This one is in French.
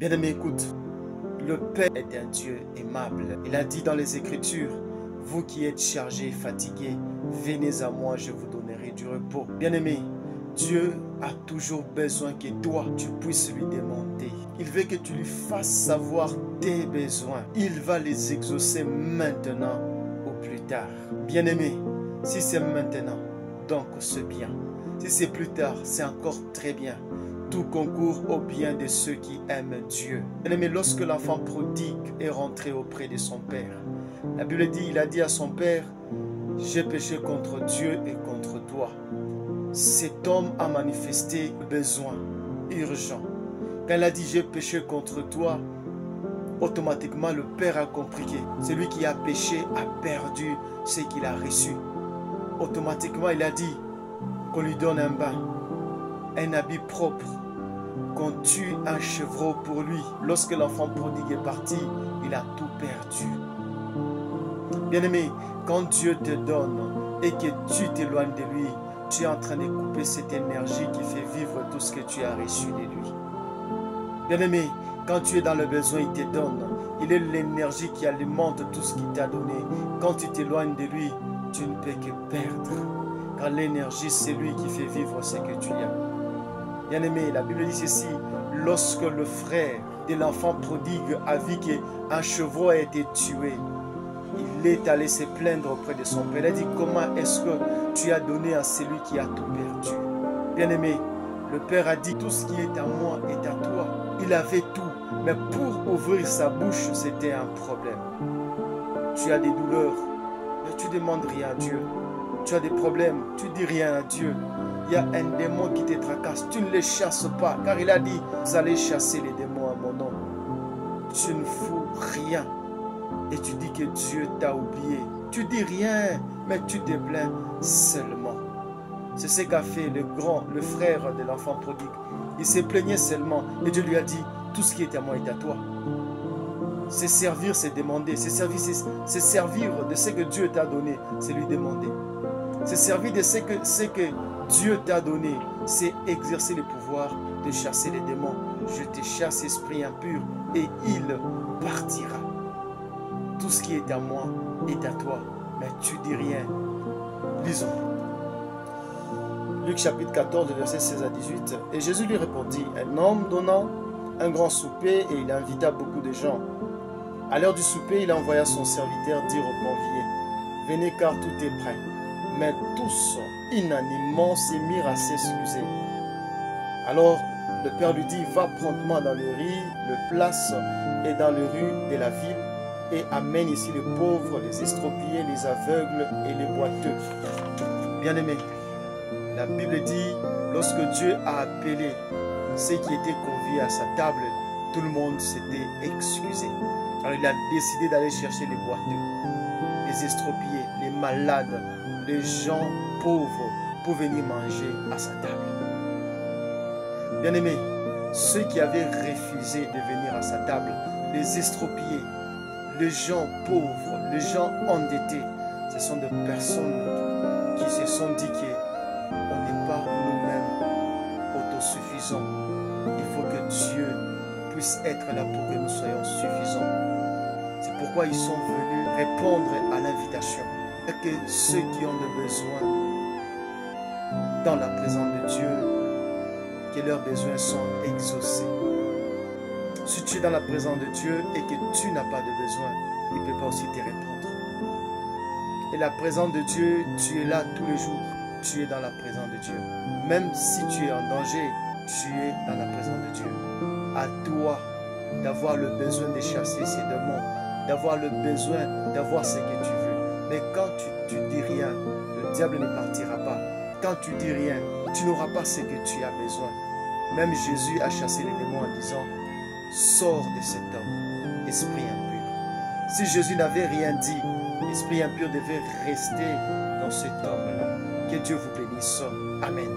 Bien-aimé, écoute, le Père est un Dieu aimable. Il a dit dans les Écritures, vous qui êtes chargés et fatigués, venez à moi, je vous donnerai du repos. Bien-aimé, Dieu a toujours besoin que toi, tu puisses lui demander. Il veut que tu lui fasses savoir tes besoins. Il va les exaucer maintenant ou plus tard. Bien-aimé, si c'est maintenant, donc c'est bien. Si c'est plus tard, c'est encore très bien. Tout concourt au bien de ceux qui aiment Dieu. Bien-aimé, lorsque l'enfant prodigue est rentré auprès de son père, la Bible dit, il a dit à son père, j'ai péché contre Dieu et contre toi. Cet homme a manifesté besoin urgent. Quand il a dit j'ai péché contre toi, automatiquement le père a compris que celui qui a péché a perdu ce qu'il a reçu. Automatiquement il a dit qu'on lui donne un bain, un habit propre, qu'on tue un chevreau pour lui. Lorsque l'enfant prodigue est parti, il a tout perdu. Bien-aimé, quand Dieu te donne et que tu t'éloignes de lui, tu es en train de couper cette énergie qui fait vivre tout ce que tu as reçu de lui. Bien-aimé, quand tu es dans le besoin, il te donne. Il est l'énergie qui alimente tout ce qu'il t'a donné. Quand tu t'éloignes de lui, tu ne peux que perdre. Car l'énergie, c'est lui qui fait vivre ce que tu as. Bien-aimé, la Bible dit ceci, lorsque le frère de l'enfant prodigue a vu qu'un chevreau a été tué, il est allé se plaindre auprès de son père. Il a dit, comment est-ce que tu as donné à celui qui a tout perdu? Bien-aimé, le père a dit, tout ce qui est à moi est à toi. Il avait tout, mais pour ouvrir sa bouche, c'était un problème. Tu as des douleurs, mais tu ne demandes rien à Dieu. Tu as des problèmes, tu ne dis rien à Dieu. Il y a un démon qui te tracasse, tu ne les chasses pas, car il a dit, vous allez chasser les démons à mon nom. Tu ne fous rien. Et tu dis que Dieu t'a oublié. Tu dis rien, mais tu te plains seulement. C'est ce qu'a fait le frère de l'enfant prodigue. Il s'est plaigné seulement. Et Dieu lui a dit, tout ce qui est à moi est à toi. C'est servir, c'est demander. C'est servir de ce que Dieu t'a donné, c'est lui demander. C'est servir de ce que Dieu t'a donné, c'est exercer le pouvoir de chasser les démons. Je te chasse, esprit impur, et il partira. Tout ce qui est à moi est à toi, mais tu dis rien. Lisons. Luc chapitre 14, verset 16 à 18. Et Jésus lui répondit, un homme donnant un grand souper et il invita beaucoup de gens. À l'heure du souper, il envoya son serviteur dire au conviés, venez car tout est prêt. Mais tous, unanimement, se mirent à s'excuser. Alors le père lui dit, va promptement dans le riz, le place et dans les rues de la ville, et amène ici les pauvres, les estropiés, les aveugles et les boiteux. Bien-aimés, la Bible dit, lorsque Dieu a appelé ceux qui étaient conviés à sa table, tout le monde s'était excusé. Alors il a décidé d'aller chercher les boiteux, les estropiés, les malades, les gens pauvres pour venir manger à sa table. Bien-aimés, ceux qui avaient refusé de venir à sa table, les estropiés, les gens pauvres, les gens endettés, ce sont des personnes qui se sont dit qu'on n'est pas nous-mêmes autosuffisants. Il faut que Dieu puisse être là pour que nous soyons suffisants. C'est pourquoi ils sont venus répondre à l'invitation. Et que ceux qui ont des besoins dans la présence de Dieu, que leurs besoins sont exaucés. Si tu es dans la présence de Dieu et que tu n'as pas de besoin, il ne peut pas aussi te répondre. Et la présence de Dieu, tu es là tous les jours. Tu es dans la présence de Dieu. Même si tu es en danger, tu es dans la présence de Dieu. À toi d'avoir le besoin de chasser ces démons, d'avoir le besoin d'avoir ce que tu veux. Mais quand tu dis rien, le diable ne partira pas. Quand tu dis rien, tu n'auras pas ce que tu as besoin. Même Jésus a chassé les démons en disant, sors de cet homme, esprit impur. Si Jésus n'avait rien dit, l'esprit impur devait rester dans cet homme-là. Que Dieu vous bénisse. Amen.